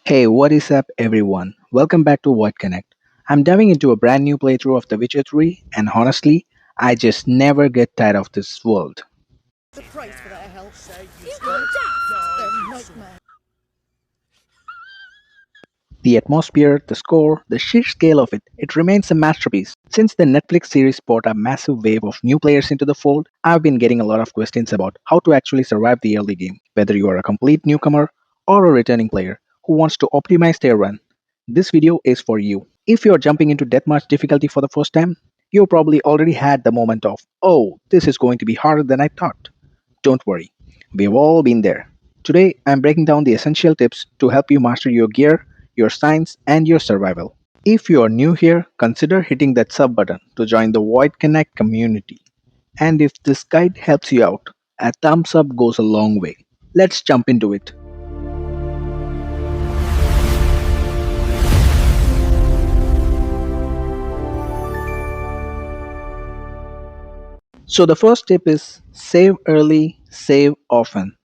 Hey, what is up, everyone? Welcome back to What Connect. I'm diving into a brand new playthrough of The Witcher 3, and honestly, I just never get tired of this world. The price for their help. You call daft? They're nightmare. The atmosphere, the score, the sheer scale of it remains a masterpiece. Since the Netflix series brought a massive wave of new players into the fold, I've been getting a lot of questions about how to actually survive the early game, whether you are a complete newcomer or a returning player who wants to optimize their run. This video is for you. If you're jumping into deathmatch difficulty for the first time, you probably already had the moment of, oh, this is going to be harder than I thought. Don't worry, we've all been there. Today, I'm breaking down the essential tips to help you master your gear, your science, and your survival. If you are new here, consider hitting that sub button to join the Void Connect community. And if this guide helps you out, a thumbs up goes a long way. Let's jump into it. So, the first tip is save early, save often.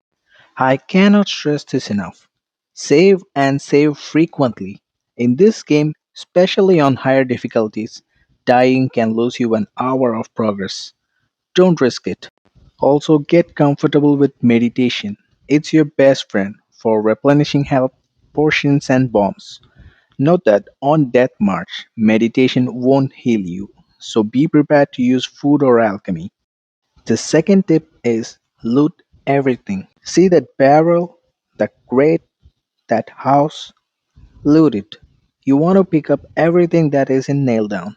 I cannot stress this enough. Save and save frequently. In this game, especially on higher difficulties, dying can lose you an hour of progress. Don't risk it. Also, get comfortable with meditation. It's your best friend for replenishing health, potions, and bombs. Note that on Death March, meditation won't heal you, so be prepared to use food or alchemy. The second tip is loot everything. See that barrel, that crate, that house? Loot it. You want to pick up everything that is in nail down.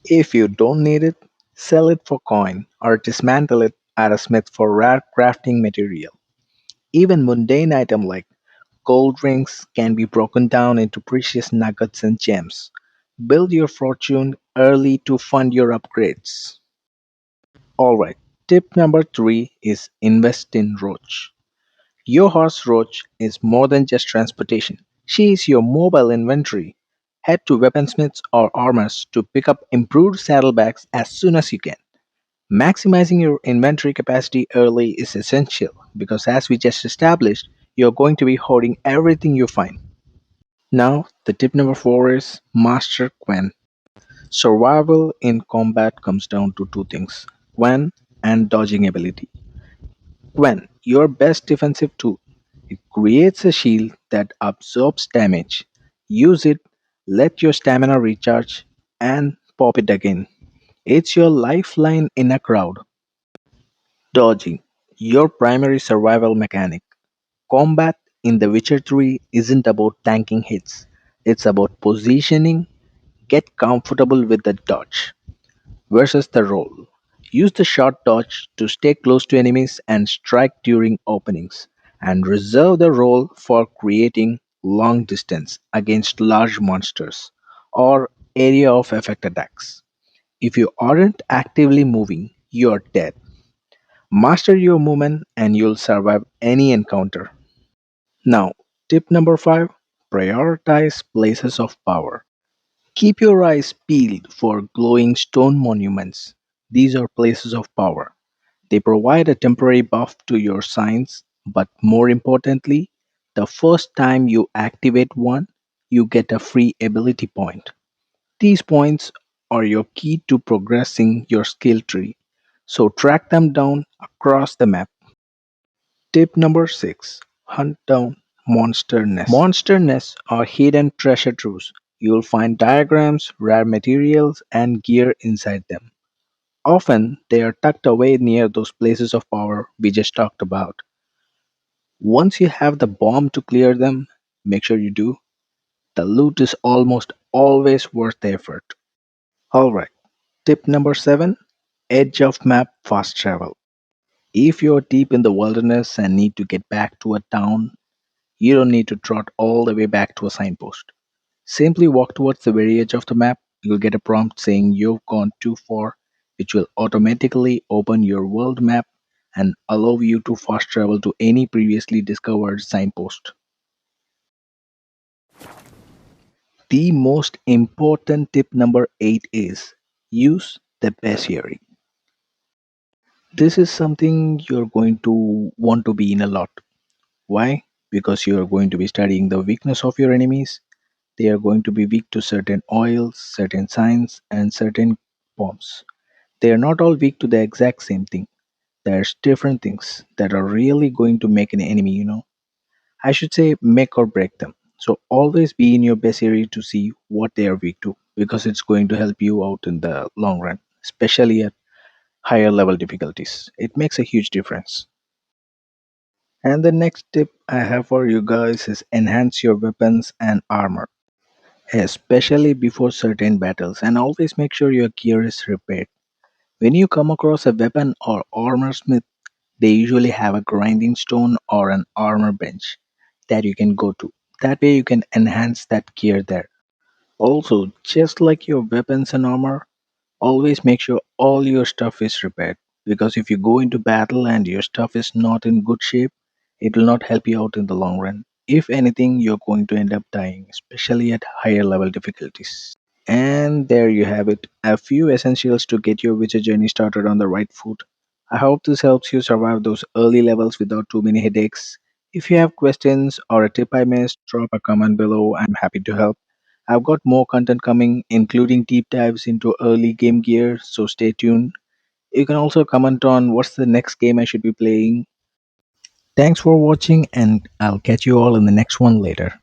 If you don't need it, sell it for coin or dismantle it at a smith for rare crafting material. Even mundane items like gold rings can be broken down into precious nuggets and gems. Build your fortune early to fund your upgrades. Alright, tip number 3 is invest in Roach. Your horse Roach is more than just transportation. She is your mobile inventory. Head to weaponsmiths or armors to pick up improved saddlebags as soon as you can. Maximizing your inventory capacity early is essential because, as we just established, you're going to be hoarding everything you find. Now, the tip number 4 is Master Quen. Survival in combat comes down to two things: Quen and dodging ability. Quen, your best defensive tool. It creates a shield that absorbs damage. Use it, let your stamina recharge, and pop it again. It's your lifeline in a crowd. Dodging, your primary survival mechanic. Combat in The Witcher 3 isn't about tanking hits, it's about positioning. Get comfortable with the dodge versus the roll. Use the short dodge to stay close to enemies and strike during openings, and reserve the roll for creating long distance against large monsters or area of effect attacks. If you aren't actively moving, you're dead. Master your movement and you'll survive any encounter. Now, tip number 5: prioritize places of power. Keep your eyes peeled for glowing stone monuments. These are places of power. They provide a temporary buff to your signs, but more importantly, the first time you activate one, you get a free ability point. These points are your key to progressing your skill tree, so track them down across the map. Tip number 6: hunt down monster nests. Monster nests are hidden treasure troves. You'll find diagrams, rare materials, and gear inside them. Often, they are tucked away near those places of power we just talked about. Once you have the bomb to clear them, make sure you do, the loot is almost always worth the effort. Alright, tip number 7: edge of map fast travel. If you're deep in the wilderness and need to get back to a town, you don't need to trot all the way back to a signpost. Simply walk towards the very edge of the map. You'll get a prompt saying you've gone too far, which will automatically open your world map and allow you to fast travel to any previously discovered signpost. The most important tip number 8 is use the Bestiary. This is something you're going to want to be in a lot. Why? because you are going to be studying the weakness of your enemies. They are going to be weak to certain oils, certain signs, and certain bombs. They are not all weak to the exact same thing. There's different things that are really going to make an enemy. I should say make or break them. So always be in your best area to see what they are weak to because it's going to help you out in the long run, especially at higher level difficulties. It makes a huge difference. And the next tip I have for you guys is enhance your weapons and armor, especially before certain battles, and always make sure your gear is repaired. When you come across a weapon or armor smith, they usually have a grinding stone or an armor bench that you can go to. That way you can enhance that gear there. Also, just like your weapons and armor, always make sure all your stuff is repaired. Because if you go into battle and your stuff is not in good shape, it will not help you out in the long run. If anything, you're going to end up dying, especially at higher level difficulties. And there you have it, a few essentials to get your Witcher journey started on the right foot. I hope this helps you survive those early levels without too many headaches. If you have questions or a tip I missed, drop a comment below. I'm happy to help. I've got more content coming, including deep dives into early game gear, so stay tuned. You can also comment on what's the next game I should be playing. Thanks for watching, and I'll catch you all in the next one later.